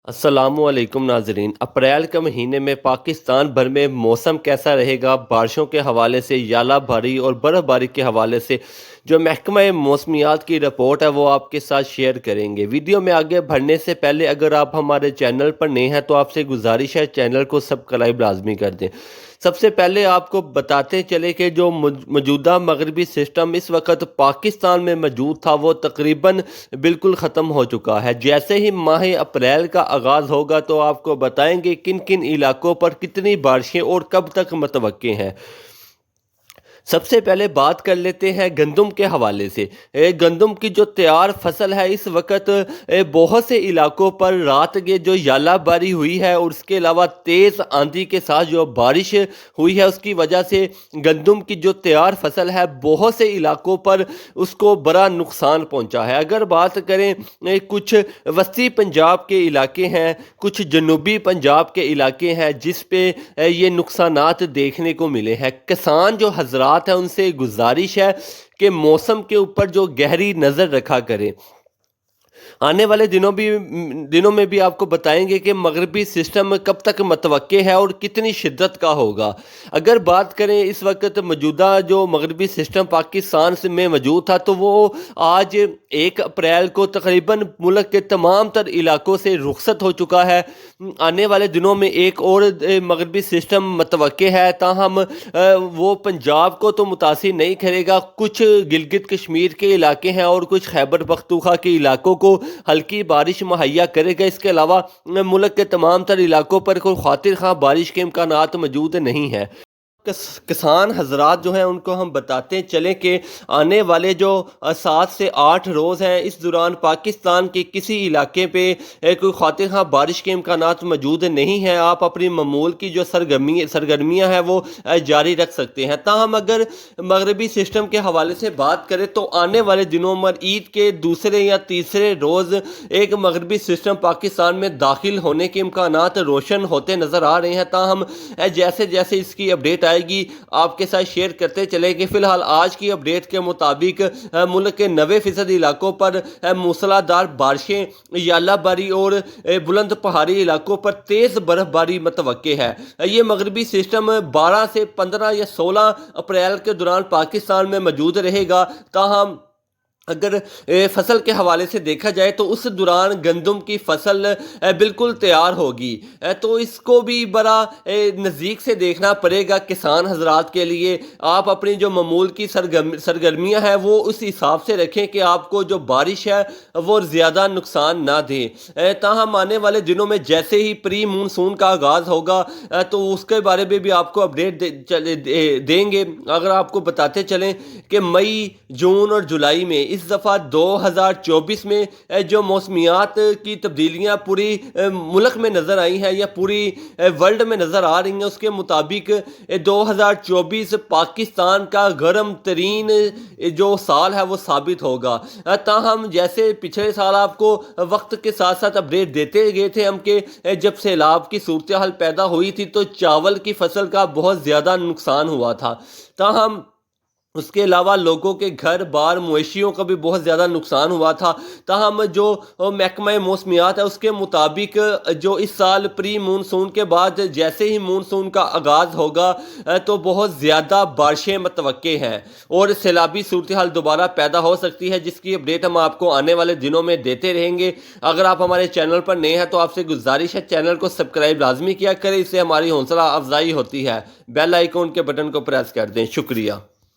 السلام علیکم ناظرین، اپریل کے مہینے میں پاکستان بھر میں موسم کیسا رہے گا؟ بارشوں کے حوالے سے، ژالہ باری اور برف باری کے حوالے سے جو محکمہ موسمیات کی رپورٹ ہے وہ آپ کے ساتھ شیئر کریں گے۔ ویڈیو میں آگے بڑھنے سے پہلے اگر آپ ہمارے چینل پر نئے ہیں تو آپ سے گزارش ہے چینل کو سبسکرائب لازمی کر دیں۔ سب سے پہلے آپ کو بتاتے چلے کہ جو موجودہ مغربی سسٹم اس وقت پاکستان میں موجود تھا وہ تقریباً بالکل ختم ہو چکا ہے۔ جیسے ہی ماہ اپریل کا آغاز ہوگا تو آپ کو بتائیں گے کن کن علاقوں پر کتنی بارشیں اور کب تک متوقع ہیں۔ سب سے پہلے بات کر لیتے ہیں گندم کے حوالے سے۔ گندم کی جو تیار فصل ہے اس وقت بہت سے علاقوں پر رات کے جو ژالہ باری ہوئی ہے اور اس کے علاوہ تیز آندھی کے ساتھ جو بارش ہوئی ہے اس کی وجہ سے گندم کی جو تیار فصل ہے بہت سے علاقوں پر اس کو بڑا نقصان پہنچا ہے۔ اگر بات کریں کچھ وسطی پنجاب کے علاقے ہیں، کچھ جنوبی پنجاب کے علاقے ہیں جس پہ یہ نقصانات دیکھنے کو ملے ہیں۔ کسان جو حضرات ہیں ان سے گزارش ہے کہ موسم کے اوپر جو گہری نظر رکھا کریں۔ آنے والے دنوں میں بھی آپ کو بتائیں گے کہ مغربی سسٹم کب تک متوقع ہے اور کتنی شدت کا ہوگا۔ اگر بات کریں اس وقت موجودہ جو مغربی سسٹم پاکستان میں موجود تھا تو وہ آج 1 اپریل کو تقریباً ملک کے تمام تر علاقوں سے رخصت ہو چکا ہے۔ آنے والے دنوں میں ایک اور مغربی سسٹم متوقع ہے، تاہم وہ پنجاب کو تو متاثر نہیں کرے گا۔ کچھ گلگت کشمیر کے علاقے ہیں اور کچھ خیبر پختونخوا کے علاقوں کو ہلکی بارش مہیا کرے گا۔ اس کے علاوہ ملک کے تمام تر علاقوں پر کوئی خاطر خواہ بارش کے امکانات موجود نہیں ہیں۔ کسان حضرات جو ہیں ان کو ہم بتاتے چلیں کہ آنے والے جو 7 سے 8 روز ہیں اس دوران پاکستان کے کسی علاقے پہ کوئی خاطر خواہ بارش کے امکانات موجود نہیں ہیں۔ آپ اپنی معمول کی جو سرگرمیاں ہیں وہ جاری رکھ سکتے ہیں۔ تاہم اگر مغربی سسٹم کے حوالے سے بات کریں تو آنے والے دنوں میں عید کے دوسرے یا تیسرے روز ایک مغربی سسٹم پاکستان میں داخل ہونے کے امکانات روشن ہوتے نظر آ رہے ہیں۔ تاہم جیسے جیسے اس کی اپڈیٹ آئے گی آپ کے ساتھ شیئر کرتے چلے کہ فی الحال آج کی اپڈیٹ کے مطابق ملک کے 90% علاقوں پر موسلا دھار بارشیں، ژالہ باری اور بلند پہاڑی علاقوں پر تیز برف باری متوقع ہے۔ یہ مغربی سسٹم 12 سے 15 یا 16 اپریل کے دوران پاکستان میں موجود رہے گا۔ تاہم اگر فصل کے حوالے سے دیکھا جائے تو اس دوران گندم کی فصل بالکل تیار ہوگی، تو اس کو بھی بڑا نزدیک سے دیکھنا پڑے گا کسان حضرات کے لیے۔ آپ اپنی جو معمول کی سرگرمیاں ہیں وہ اس حساب سے رکھیں کہ آپ کو جو بارش ہے وہ زیادہ نقصان نہ دے۔ تاہم آنے والے دنوں میں جیسے ہی پری مونسون کا آغاز ہوگا تو اس کے بارے میں بھی آپ کو اپڈیٹ دیں گے۔ اگر آپ کو بتاتے چلیں کہ مئی، جون اور جولائی میں اس دفعہ 2024 میں جو موسمیات کی تبدیلیاں پوری ملک میں نظر آئی ہیں یا پوری ورلڈ میں نظر آ رہی ہیں اس کے مطابق 2024 پاکستان کا گرم ترین جو سال ہے وہ ثابت ہوگا۔ تاہم جیسے پچھلے سال آپ کو وقت کے ساتھ ساتھ اپڈیٹ دیتے گئے تھے ہم کہ جب سیلاب کی صورتحال پیدا ہوئی تھی تو چاول کی فصل کا بہت زیادہ نقصان ہوا تھا۔ تاہم اس کے علاوہ لوگوں کے گھر بار مویشیوں کا بھی بہت زیادہ نقصان ہوا تھا۔ تاہم جو محکمہ موسمیات ہے اس کے مطابق جو اس سال پری مونسون کے بعد جیسے ہی مونسون کا آغاز ہوگا تو بہت زیادہ بارشیں متوقع ہیں اور سیلابی صورتحال دوبارہ پیدا ہو سکتی ہے، جس کی اپڈیٹ ہم آپ کو آنے والے دنوں میں دیتے رہیں گے۔ اگر آپ ہمارے چینل پر نئے ہیں تو آپ سے گزارش ہے چینل کو سبسکرائب لازمی کیا کریں، اس سے ہماری حوصلہ افزائی ہوتی ہے۔ بیل آئیکن کے بٹن کو پریس کر دیں۔ شکریہ۔